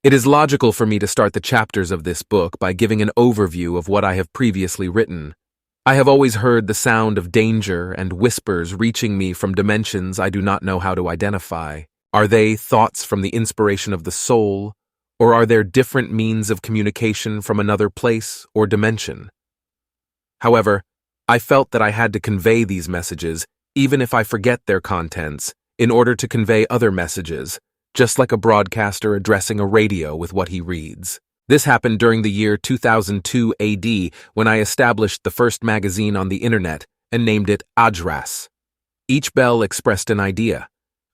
It is logical for me to start the chapters of this book by giving an overview of what I have previously written. I have always heard the sound of danger and whispers reaching me from dimensions I do not know how to identify. Are they thoughts from the inspiration of the soul, or are there different means of communication from another place or dimension? However, I felt that I had to convey these messages, even if I forget their contents, in order to convey other messages, just like a broadcaster addressing a radio with what he reads. This happened during the year 2002 AD when I established the first magazine on the internet and named it Ajrass. Each bell expressed an idea.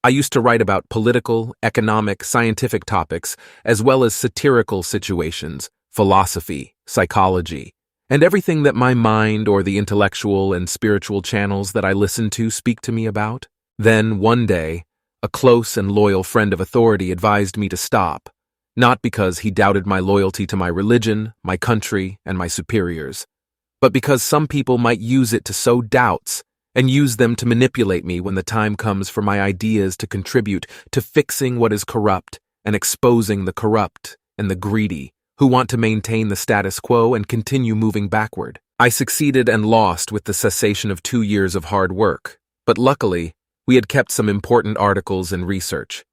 I used to write about political, economic, scientific topics, as well as satirical situations, philosophy, psychology, and everything that my mind or the intellectual and spiritual channels that I listen to speak to me about. Then, one day, a close and loyal friend of authority advised me to stop, not because he doubted my loyalty to my religion, my country, and my superiors, but because some people might use it to sow doubts and use them to manipulate me when the time comes for my ideas to contribute to fixing what is corrupt and exposing the corrupt and the greedy who want to maintain the status quo and continue moving backward. I succeeded and lost with the cessation of 2 years of hard work, but luckily, we had kept some important articles and research.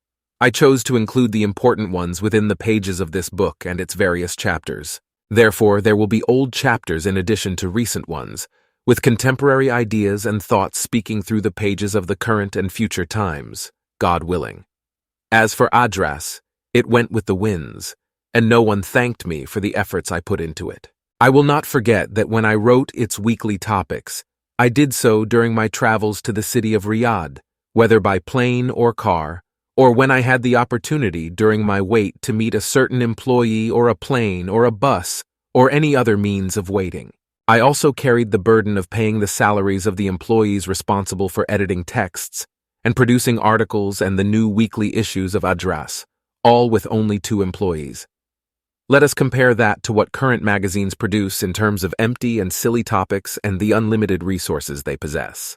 I chose to include the important ones within the pages of this book and its various chapters. Therefore, there will be old chapters in addition to recent ones, with contemporary ideas and thoughts speaking through the pages of the current and future times, God willing. As for Ajrass, it went with the winds, and no one thanked me for the efforts I put into it. I will not forget that when I wrote its weekly topics, I did so during my travels to the city of Riyadh, whether by plane or car, or when I had the opportunity during my wait to meet a certain employee or a plane or a bus or any other means of waiting. I also carried the burden of paying the salaries of the employees responsible for editing texts and producing articles and the new weekly issues of Ajrass, all with only 2 employees. Let us compare that to what current magazines produce in terms of empty and silly topics and the unlimited resources they possess.